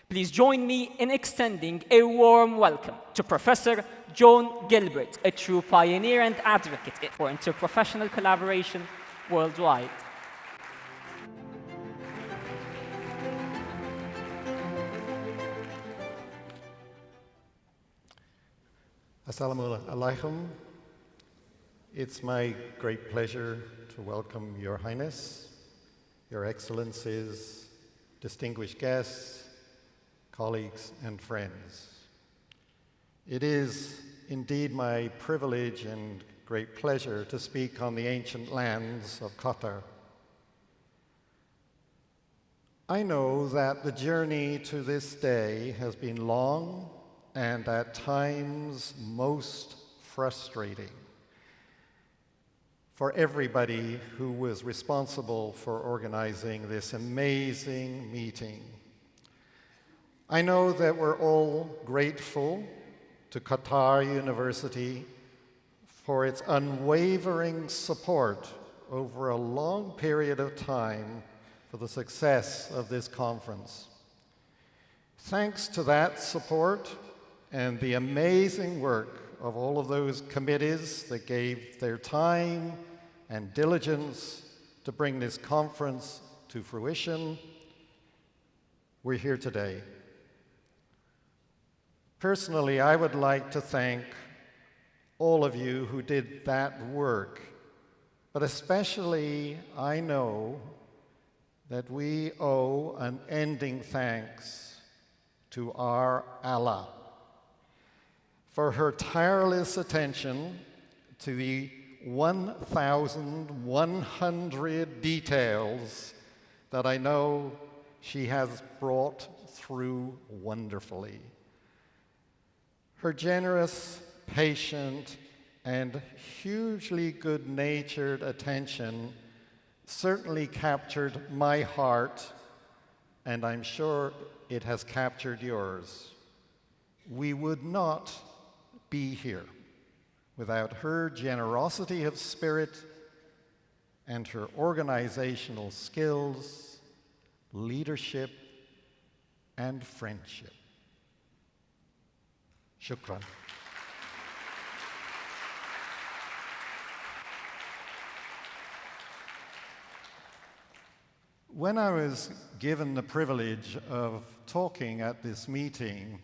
Please join me in extending a warm welcome to Professor John Gilbert, a true pioneer and advocate for interprofessional collaboration worldwide. Assalamu alaikum. It's my great pleasure to welcome Your Highness, Your Excellencies, distinguished guests, colleagues, and friends. It is indeed my privilege and great pleasure to speak on the ancient lands of Qatar. I know that the journey to this day has been long and at times most frustrating for everybody who was responsible for organizing this amazing meeting. I know that we're all grateful to Qatar University for its unwavering support over a long period of time for the success of this conference. Thanks to that support and the amazing work of all of those committees that gave their time and diligence to bring this conference to fruition, we're here today. Personally, I would like to thank all of you who did that work, but especially I know that we owe unending thanks to our Allah for her tireless attention to the 1,100 details that I know she has brought through wonderfully. Her generous, patient, and hugely good-natured attention certainly captured my heart, and I'm sure it has captured yours. We would not be here without her generosity of spirit and her organizational skills, leadership, and friendship. Shukran. When I was given the privilege of talking at this meeting,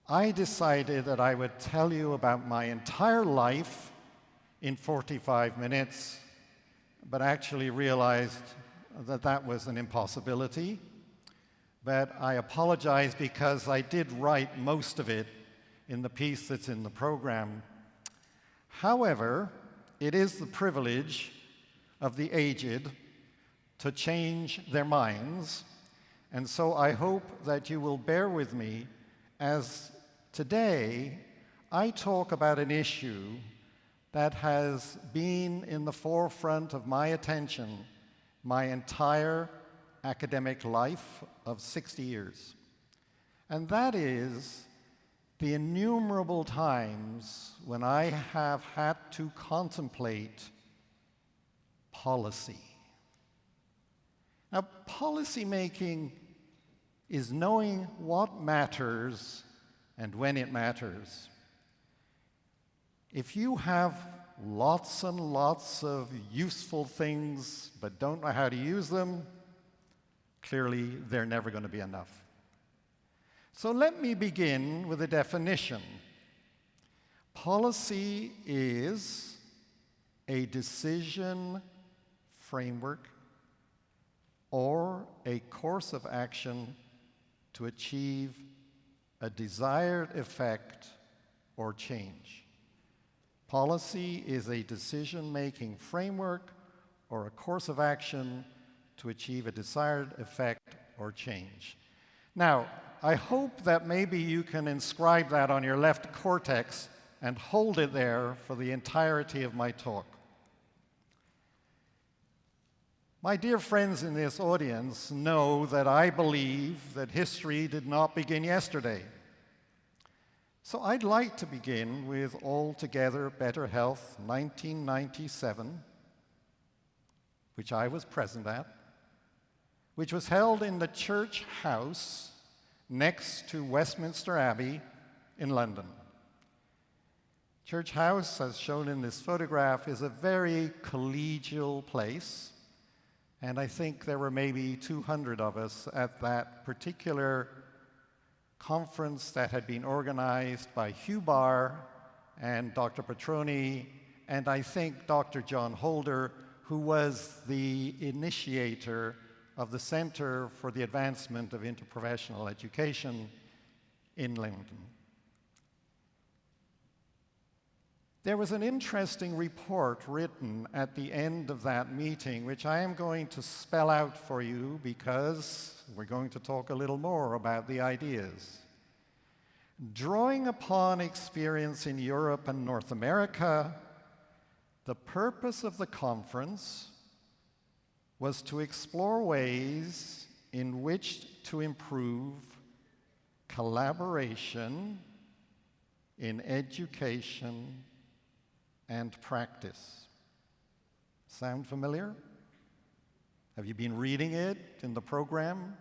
I decided that I would tell you about my entire life in 45 minutes, but actually realized that that was an impossibility. But I apologize because I did write most of it in the piece that's in the program. However, it is the privilege of the aged to change their minds, and so I hope that you will bear with me as today I talk about an issue that has been in the forefront of my attention my entire academic life of 60 years. And that is the innumerable times when I have had to contemplate policy. Now, policy making is knowing what matters and when it matters. If you have lots and lots of useful things but don't know how to use them, clearly they're never going to be enough. So let me begin with a definition. Policy is a decision framework or a course of action to achieve a desired effect or change. Policy is a decision-making framework or a course of action to achieve a desired effect or change. Now, I hope that maybe you can inscribe that on your left cortex and hold it there for the entirety of my talk. My dear friends in this audience know that I believe that history did not begin yesterday. So I'd like to begin with Altogether Better Health 1997, which I was present at, which was held in the church house next to Westminster Abbey in London. Church House, as shown in this photograph, is a very collegial place, and I think there were maybe 200 of us at that particular conference that had been organized by Hugh Barr and Dr. Petroni, and I think Dr. John Holder, who was the initiator of the Center for the Advancement of Interprofessional Education in London. There was an interesting report written at the end of that meeting, which I am going to spell out for you because we're going to talk a little more about the ideas. Drawing upon experience in Europe and North America, the purpose of the conference was to explore ways in which to improve collaboration in education and practice. Sound familiar? Have you been reading it in the program?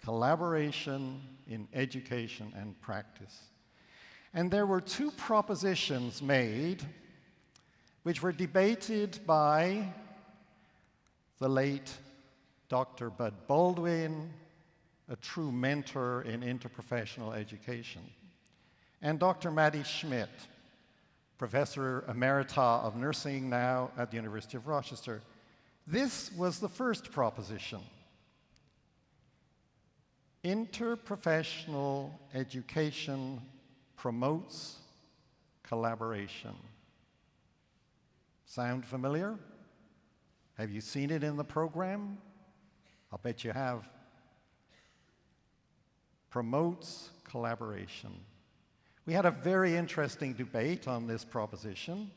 Collaboration in education and practice. And there were two propositions made which were debated by the late Dr. Bud Baldwin, a true mentor in interprofessional education, and Dr. Maddie Schmidt, Professor Emerita of Nursing now at the University of Rochester. This was the first proposition. Interprofessional education promotes collaboration. Sound familiar? Have you seen it in the program? I'll bet you have. Promotes collaboration. We had a very interesting debate on this proposition.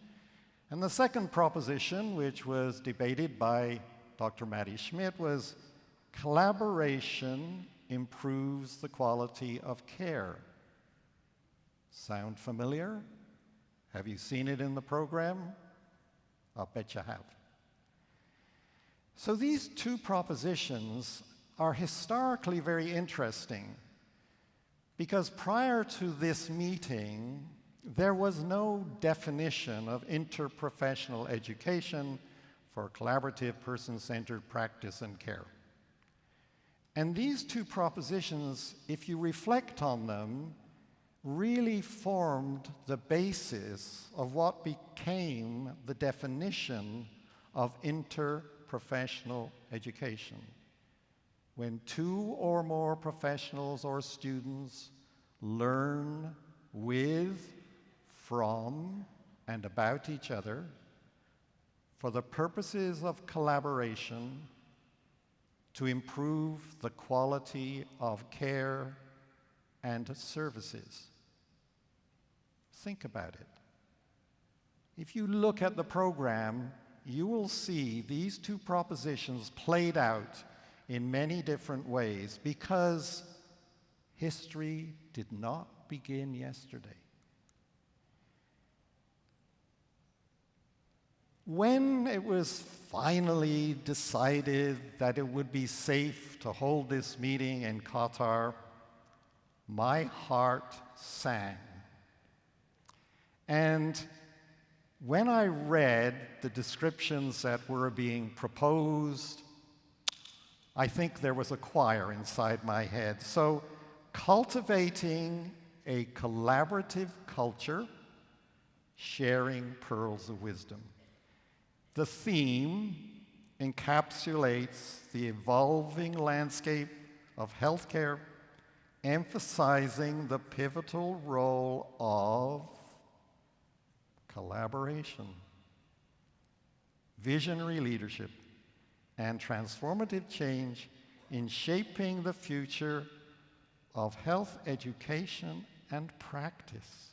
And the second proposition, which was debated by Dr. Maddie Schmidt, was collaboration improves the quality of care. Sound familiar? Have you seen it in the program? I'll bet you have. So these two propositions are historically very interesting, because prior to this meeting, there was no definition of interprofessional education for collaborative, person-centered practice and care. And these two propositions, if you reflect on them, really formed the basis of what became the definition of interprofessional education. When two or more professionals or students learn with, from, and about each other for the purposes of collaboration to improve the quality of care and services. Think about it. If you look at the program, you will see these two propositions played out in many different ways, because history did not begin yesterday. When it was finally decided that it would be safe to hold this meeting in Qatar, my heart sang. And when I read the descriptions that were being proposed, I think there was a choir inside my head. So, cultivating a collaborative culture, sharing pearls of wisdom. The theme encapsulates the evolving landscape of healthcare, emphasizing the pivotal role of collaboration, visionary leadership, and transformative change in shaping the future of health education and practice.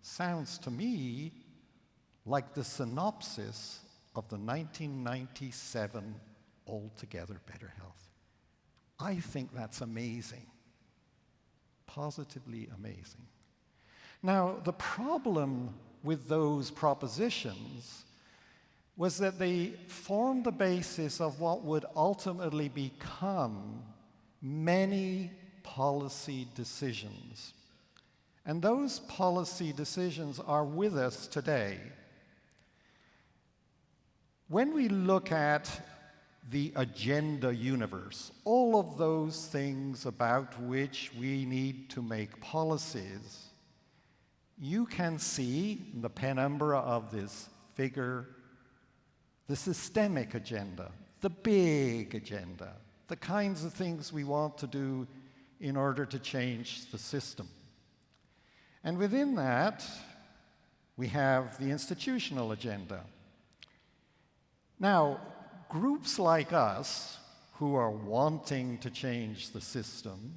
Sounds to me like the synopsis of the 1997 Altogether Better Health. I think that's amazing, positively amazing. Now, the problem with those propositions was that they formed the basis of what would ultimately become many policy decisions. And those policy decisions are with us today. When we look at the agenda universe, all of those things about which we need to make policies, you can see in the penumbra of this figure the systemic agenda, the big agenda, the kinds of things we want to do in order to change the system. And within that, we have the institutional agenda. Now, groups like us who are wanting to change the system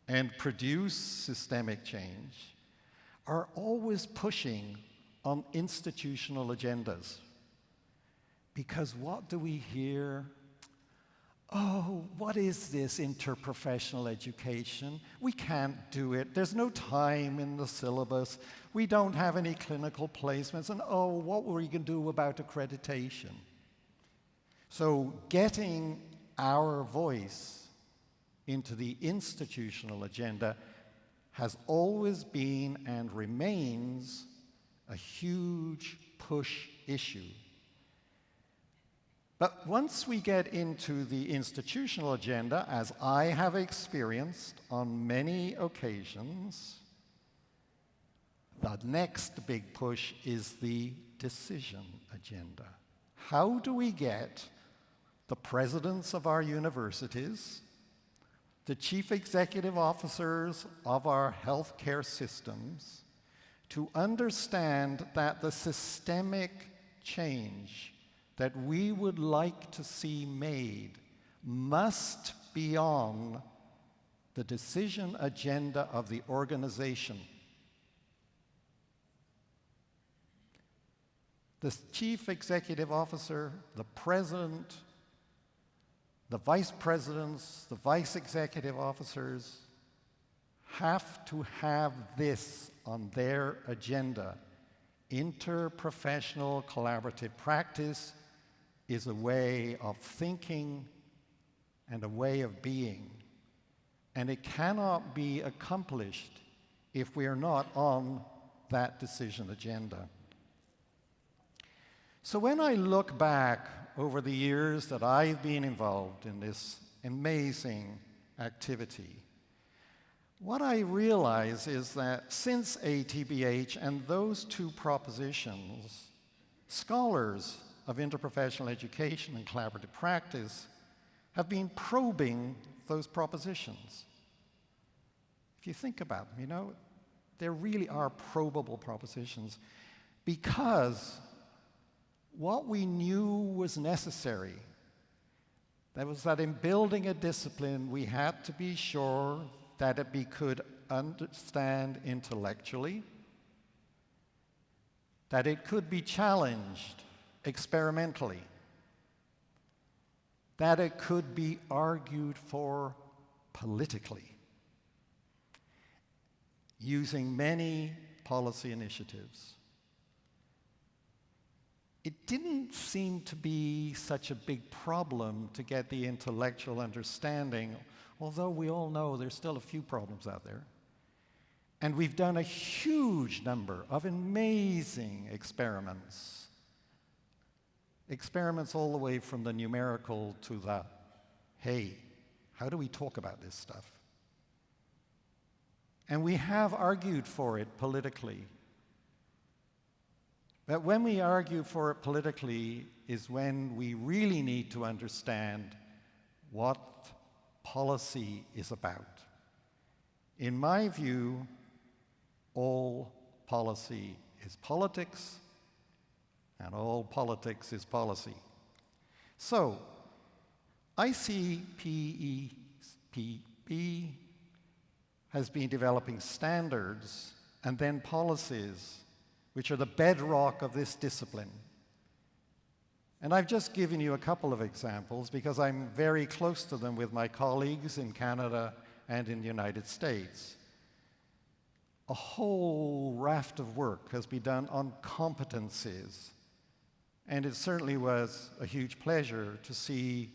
and produce systemic change are always pushing on institutional agendas. Because what do we hear? Oh, what is this interprofessional education? We can't do it. There's no time in the syllabus. We don't have any clinical placements. And oh, what were we going to do about accreditation? So getting our voice into the institutional agenda has always been and remains a huge push issue. But once we get into the institutional agenda, as I have experienced on many occasions, the next big push is the decision agenda. How do we get the presidents of our universities, the chief executive officers of our healthcare systems, to understand that the systemic change that we would like to see made must be on the decision agenda of the organization. The chief executive officer, the president, the vice presidents, the vice executive officers have to have this on their agenda. Interprofessional collaborative practice is a way of thinking and a way of being. And it cannot be accomplished if we are not on that decision agenda. So when I look back over the years that I've been involved in this amazing activity, what I realize is that since ATBH and those two propositions, scholars of interprofessional education and collaborative practice have been probing those propositions. If you think about them, you know, there really are probable propositions because what we knew was necessary, that was that in building a discipline, we had to be sure that it could understand intellectually, that it could be challenged experimentally, that it could be argued for politically, using many policy initiatives. It didn't seem to be such a big problem to get the intellectual understanding, although we all know there's still a few problems out there. And we've done a huge number of amazing experiments. Experiments all the way from the numerical to the, hey, how do we talk about this stuff? And we have argued for it politically. But when we argue for it politically is when we really need to understand what policy is about. In my view, all policy is politics, and all politics is policy. So, IPECP has been developing standards and then policies which are the bedrock of this discipline. And I've just given you a couple of examples because I'm very close to them with my colleagues in Canada and in the United States. A whole raft of work has been done on competencies, And it certainly was a huge pleasure to see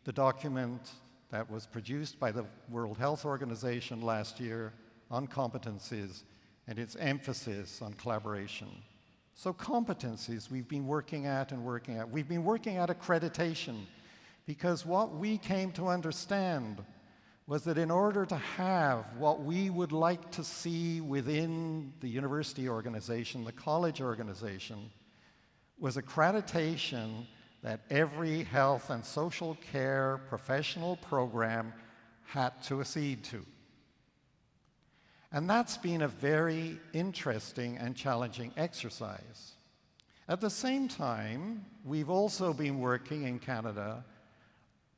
the document that was produced by the World Health Organization last year on competencies and its emphasis on collaboration. So competencies we've been working at and working at. We've been working at accreditation because what we came to understand was that in order to have what we would like to see within the university organization, the college organization, was accreditation that every health and social care professional program had to accede to. And that's been a very interesting and challenging exercise. At the same time, we've also been working in Canada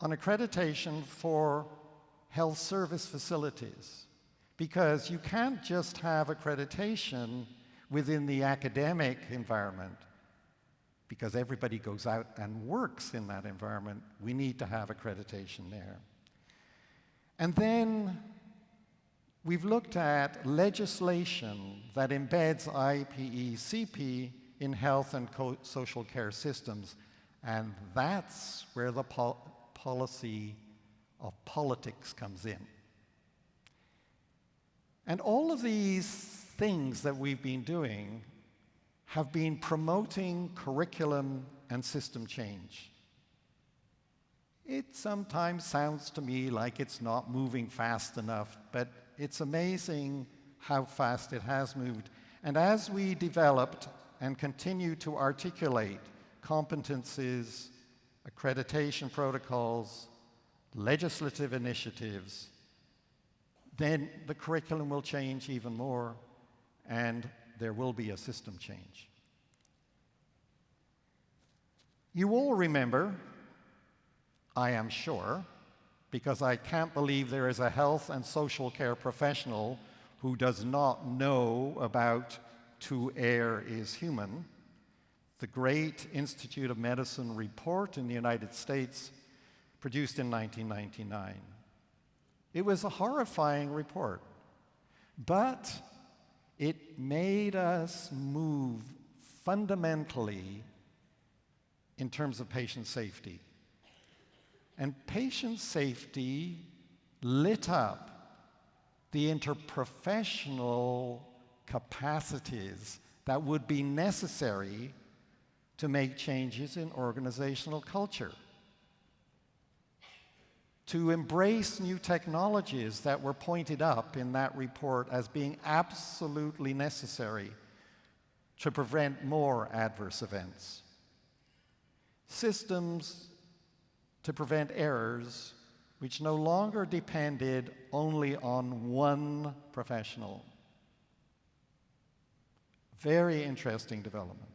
on accreditation for health service facilities, because you can't just have accreditation within the academic environment, because everybody goes out and works in that environment. We need to have accreditation there. And then we've looked at legislation that embeds IPECP in health and social care systems, and that's where the policy of politics comes in. And all of these things that we've been doing have been promoting curriculum and system change. It sometimes sounds to me like it's not moving fast enough, but it's amazing how fast it has moved. And as we developed and continue to articulate competencies, accreditation protocols, legislative initiatives, then the curriculum will change even more, and there will be a system change. You all remember, I am sure, because I can't believe there is a health and social care professional who does not know about "To Err is Human," the great Institute of Medicine report in the United States produced in 1999. It was a horrifying report, but it made us move fundamentally in terms of patient safety. And patient safety lit up the interprofessional capacities that would be necessary to make changes in organizational culture, to embrace new technologies that were pointed up in that report as being absolutely necessary to prevent more adverse events, systems to prevent errors which no longer depended only on one professional. Very interesting development.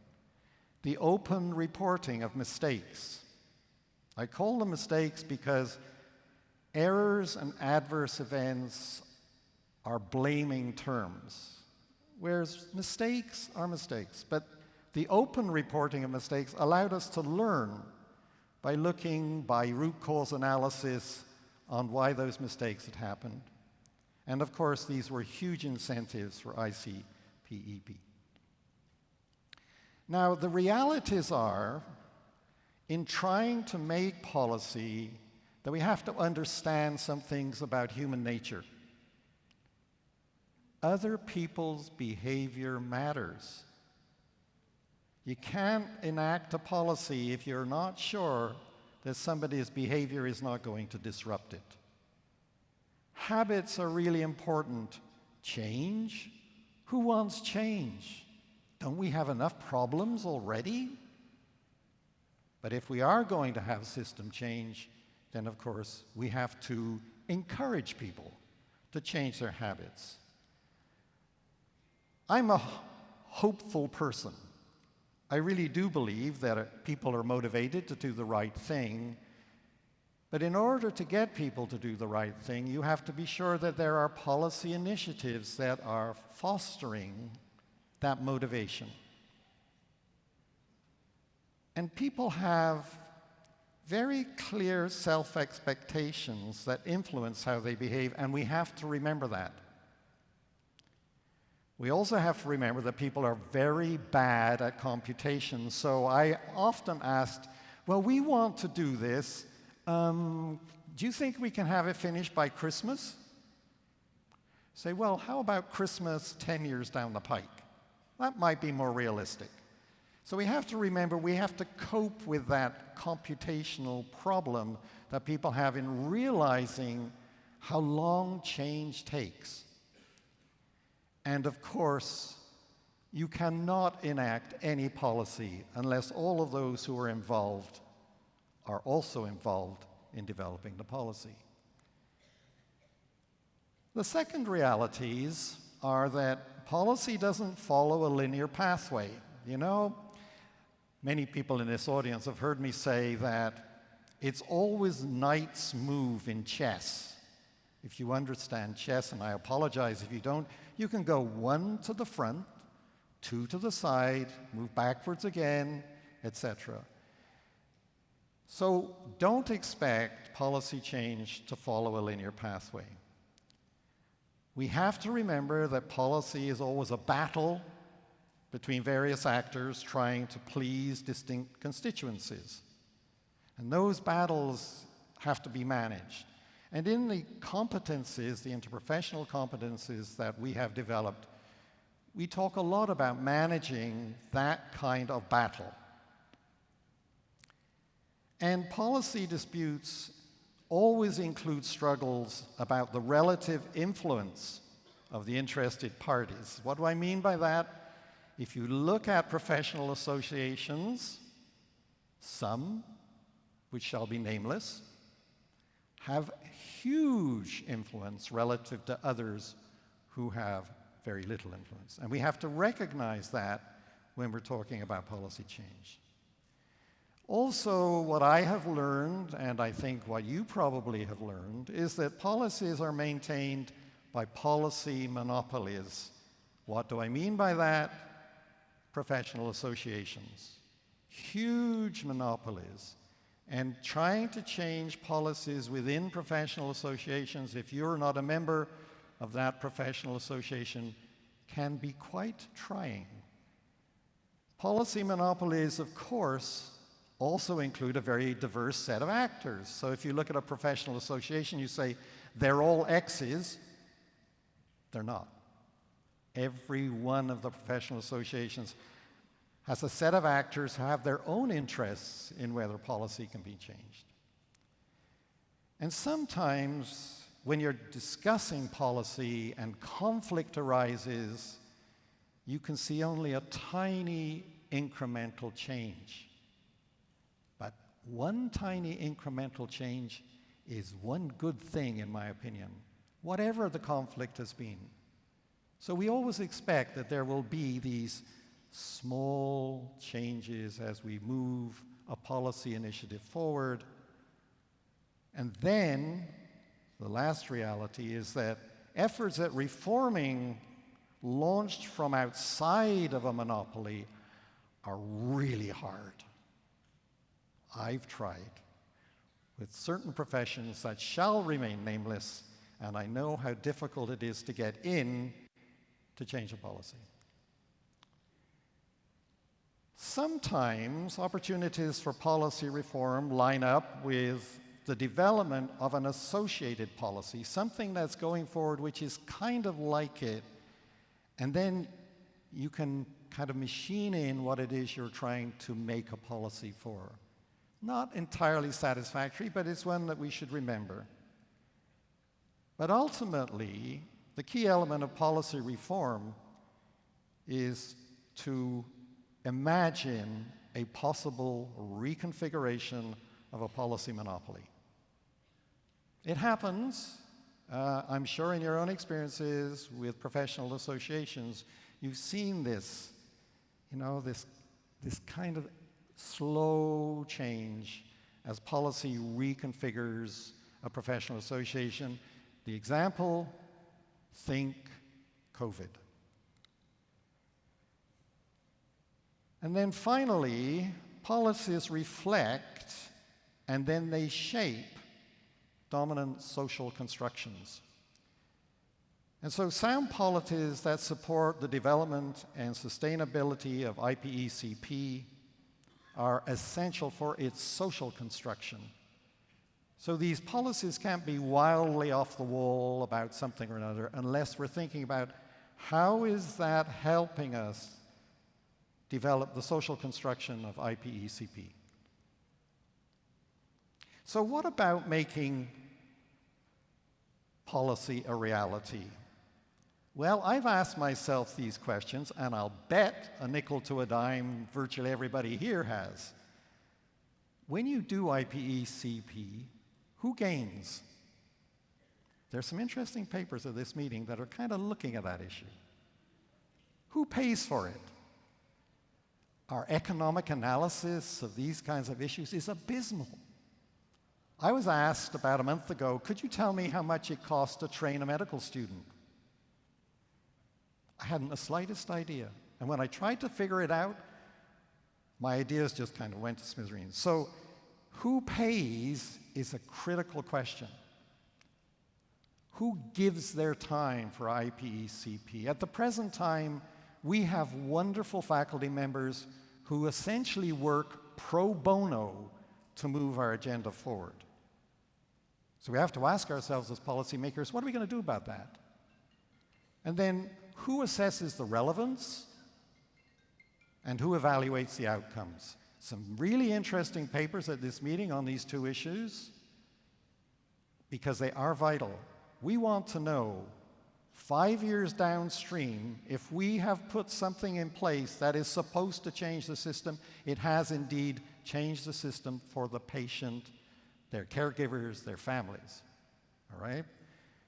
The open reporting of mistakes. I call them mistakes because errors and adverse events are blaming terms, whereas mistakes are mistakes. But the open reporting of mistakes allowed us to learn by looking by root cause analysis on why those mistakes had happened. And of course, these were huge incentives for IPECP. Now, the realities are, in trying to make policy, that we have to understand some things about human nature. Other people's behavior matters. You can't enact a policy if you're not sure that somebody's behavior is not going to disrupt it. Habits are really important. Change? Who wants change? Don't we have enough problems already? But if we are going to have system change, then of course we have to encourage people to change their habits. I'm a hopeful person. I really do believe that people are motivated to do the right thing, but in order to get people to do the right thing, you have to be sure that there are policy initiatives that are fostering that motivation. And people have very clear self-expectations that influence how they behave, and we have to remember that. We also have to remember that people are very bad at computation. So I often asked, well, we want to do this. Do you think we can have it finished by Christmas? Say, well, how about Christmas 10 years down the pike? That might be more realistic. So we have to remember we have to cope with that computational problem that people have in realizing how long change takes. And of course, you cannot enact any policy unless all of those who are involved are also involved in developing the policy. The second realities are that policy doesn't follow a linear pathway. You know, many people in this audience have heard me say that it's always knight's move in chess. If you understand chess, and I apologize if you don't, you can go 1 to the front, 2 to the side, move backwards again, etc. So don't expect policy change to follow a linear pathway. We have to remember that policy is always a battle between various actors trying to please distinct constituencies. And those battles have to be managed. And in the competencies, the interprofessional competencies that we have developed, we talk a lot about managing that kind of battle. And policy disputes always include struggles about the relative influence of the interested parties. What do I mean by that? If you look at professional associations, some, which shall be nameless, have huge influence relative to others who have very little influence. And we have to recognize that when we're talking about policy change. Also, what I have learned, and I think what you probably have learned, is that policies are maintained by policy monopolies. What do I mean by that? Professional associations. Huge monopolies. And trying to change policies within professional associations, if you're not a member of that professional association, can be quite trying. Policy monopolies, of course, also include a very diverse set of actors. So if you look at a professional association, you say, they're all X's. They're not. Every one of the professional associations has a set of actors who have their own interests in whether policy can be changed. And sometimes, when you're discussing policy and conflict arises, you can see only a tiny incremental change. But one tiny incremental change is one good thing, in my opinion, whatever the conflict has been. So we always expect that there will be these small changes as we move a policy initiative forward. And then, the last reality is that efforts at reforming launched from outside of a monopoly are really hard. I've tried with certain professions that shall remain nameless, and I know how difficult it is to get in to change a policy. Sometimes opportunities for policy reform line up with the development of an associated policy, something that's going forward which is kind of like it, and then you can kind of machine in what it is you're trying to make a policy for. Not entirely satisfactory, but it's one that we should remember. But ultimately, the key element of policy reform is to imagine a possible reconfiguration of a policy monopoly. It happens, I'm sure in your own experiences with professional associations, you've seen this, this kind of slow change as policy reconfigures a professional association. The example, think COVID. And then finally, policies reflect and then they shape dominant social constructions. And so sound policies that support the development and sustainability of IPECP are essential for its social construction. So these policies can't be wildly off the wall about something or another unless we're thinking about how is that helping us develop the social construction of IPECP. So what about making policy a reality? Well, I've asked myself these questions, and I'll bet a nickel to a dime virtually everybody here has. When you do IPECP, who gains? There's some interesting papers at this meeting that are kind of looking at that issue. Who pays for it? Our economic analysis of these kinds of issues is abysmal. I was asked about a month ago, could you tell me how much it costs to train a medical student? I hadn't the slightest idea. And when I tried to figure it out, my ideas just kind of went to smithereens. So who pays is a critical question. Who gives their time for IPECP? At the present time, we have wonderful faculty members who essentially work pro bono to move our agenda forward. So we have to ask ourselves as policymakers, what are we going to do about that? And then who assesses the relevance and who evaluates the outcomes? Some really interesting papers at this meeting on these two issues because they are vital. We want to know 5 years downstream, if we have put something in place that is supposed to change the system, it has indeed changed the system for the patient, their caregivers, their families. All right?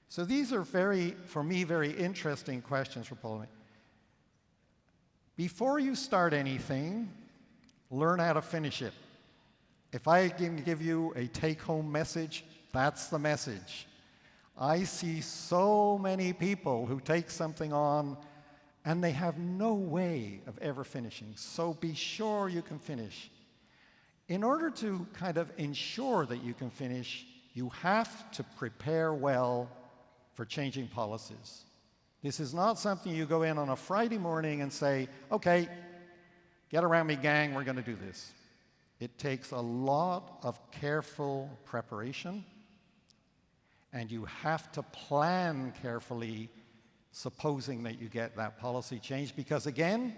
So these are for me, very interesting questions for policy. Before you start anything, learn how to finish it. If I can give you a take-home message, that's the message. I see so many people who take something on and they have no way of ever finishing. So be sure you can finish. In order to kind of ensure that you can finish, you have to prepare well for changing policies. This is not something you go in on a Friday morning and say, okay, get around me, gang, we're going to do this. It takes a lot of careful preparation, and you have to plan carefully, supposing that you get that policy change, because again,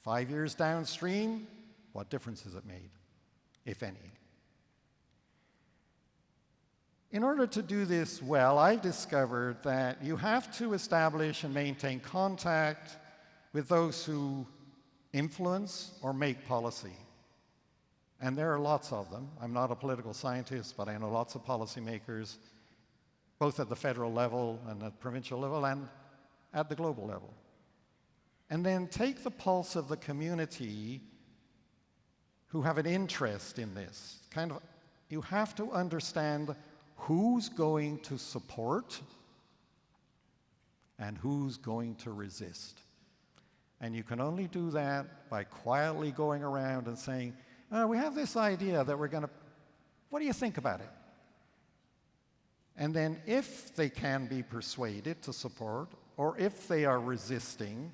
5 years downstream, what difference has it made, if any? In order to do this well, I've discovered that you have to establish and maintain contact with those who influence or make policy. And there are lots of them. I'm not a political scientist, but I know lots of policymakers, both at the federal level and at the provincial level and at the global level. And then take the pulse of the community who have an interest in this. You have to understand who's going to support and who's going to resist. And you can only do that by quietly going around and saying, oh, we have this idea that we're going to, what do you think about it? And then if they can be persuaded to support, or if they are resisting,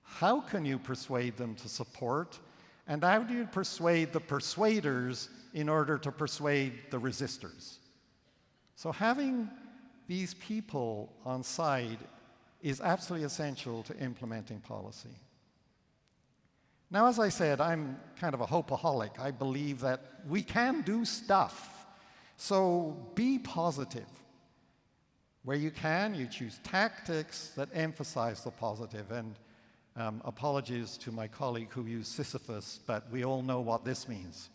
how can you persuade them to support? And how do you persuade the persuaders in order to persuade the resistors? So having these people on side is absolutely essential to implementing policy. Now, as I said, I'm kind of a hopeaholic. I believe that we can do stuff. So be positive. Where you can, you choose tactics that emphasize the positive. And apologies to my colleague who used Sisyphus, but we all know what this means.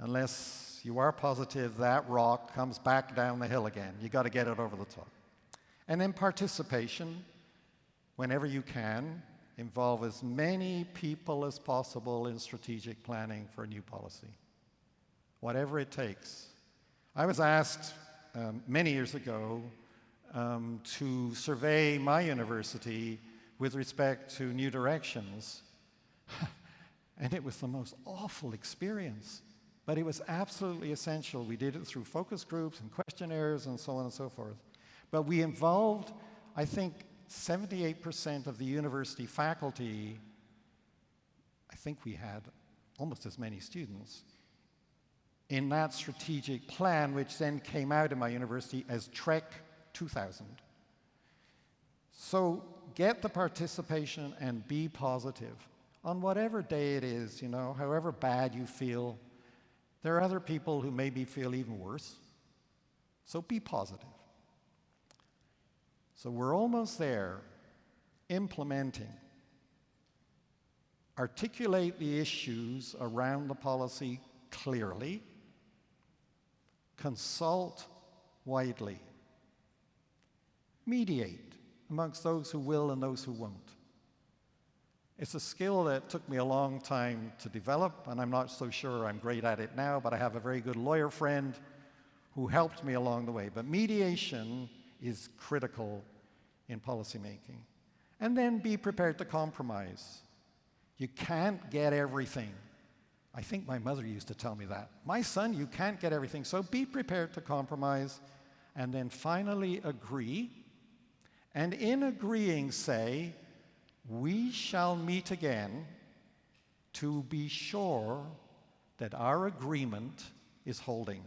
Unless you are positive, that rock comes back down the hill again. You got to get it over the top. And then participation, whenever you can, involve as many people as possible in strategic planning for a new policy, whatever it takes. I was asked many years ago to survey my university with respect to new directions, and it was the most awful experience, but it was absolutely essential. We did it through focus groups and questionnaires and so on and so forth. But we involved, I think, 78% of the university faculty. I think we had almost as many students in that strategic plan, which then came out in my university as Trek 2000. So get the participation and be positive. On whatever day it is, however bad you feel, there are other people who maybe feel even worse. So be positive. So we're almost there, implementing. Articulate the issues around the policy clearly. Consult widely. Mediate amongst those who will and those who won't. It's a skill that took me a long time to develop, and I'm not so sure I'm great at it now, but I have a very good lawyer friend who helped me along the way. But mediation is critical in policymaking. And then be prepared to compromise. You can't get everything. I think my mother used to tell me that. My son, you can't get everything, so be prepared to compromise, and then finally agree. And in agreeing, say, we shall meet again to be sure that our agreement is holding.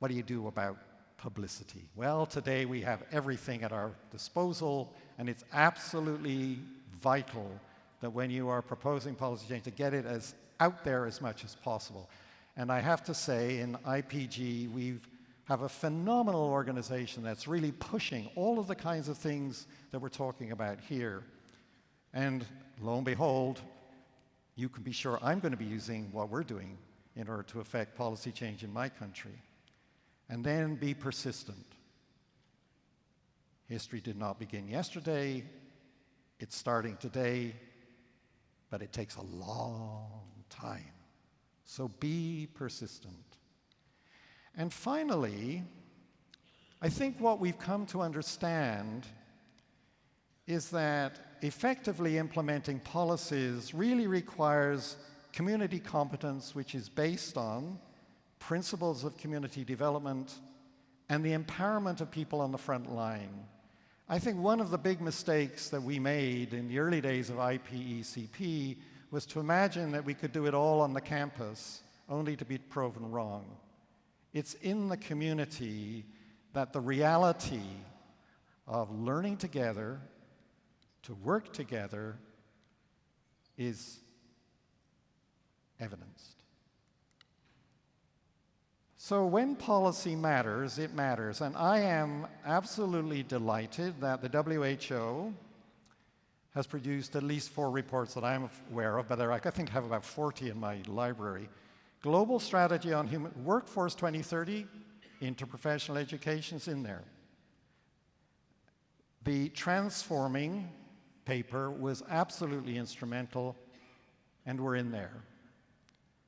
What do you do about publicity? Well, today we have everything at our disposal, and it's absolutely vital that when you are proposing policy change to get it as out there as much as possible. And I have to say, in IPG, we have a phenomenal organization that's really pushing all of the kinds of things that we're talking about here. And lo and behold, you can be sure I'm going to be using what we're doing in order to affect policy change in my country. And then be persistent. History did not begin yesterday. It's starting today, but it takes a long time. So be persistent. And finally, I think what we've come to understand is that effectively implementing policies really requires community competence, which is based on principles of community development and the empowerment of people on the front line. I think one of the big mistakes that we made in the early days of IPECP was to imagine that we could do it all on the campus, only to be proven wrong. It's in the community that the reality of learning together, to work together, is evidenced. So when policy matters, it matters. And I am absolutely delighted that the WHO has produced at least 4 reports that I'm aware of, but I think I have about 40 in my library. Global Strategy on Human Workforce 2030, interprofessional education is in there. The Transforming paper was absolutely instrumental, and we're in there.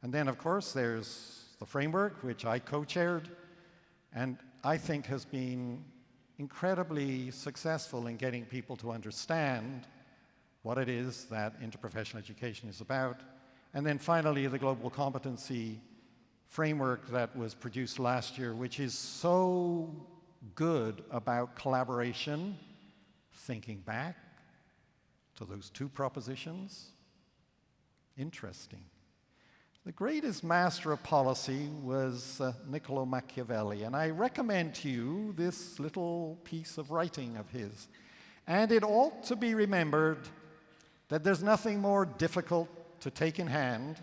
And then, of course, there's the framework, which I co-chaired, and I think has been incredibly successful in getting people to understand what it is that interprofessional education is about. And then finally, the Global Competency Framework that was produced last year, which is so good about collaboration, thinking back to those 2 propositions. Interesting. The greatest master of policy was Niccolo Machiavelli, and I recommend to you this little piece of writing of his. And it ought to be remembered that there's nothing more difficult to take in hand,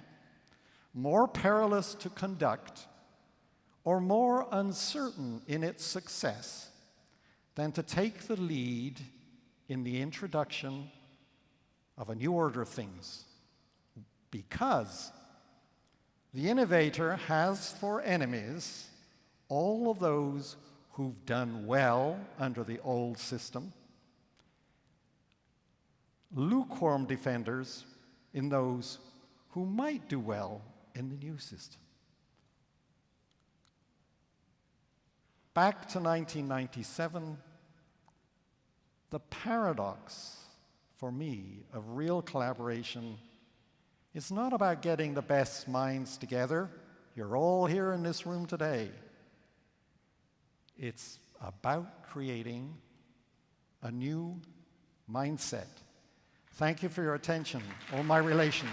more perilous to conduct, or more uncertain in its success than to take the lead in the introduction of a new order of things. Because the innovator has for enemies all of those who've done well under the old system, lukewarm defenders in those who might do well in the new system. Back to 1997, the paradox for me of real collaboration it's not about getting the best minds together. you're all here in this room today. It's about creating a new mindset. Thank you for your attention, all my relations.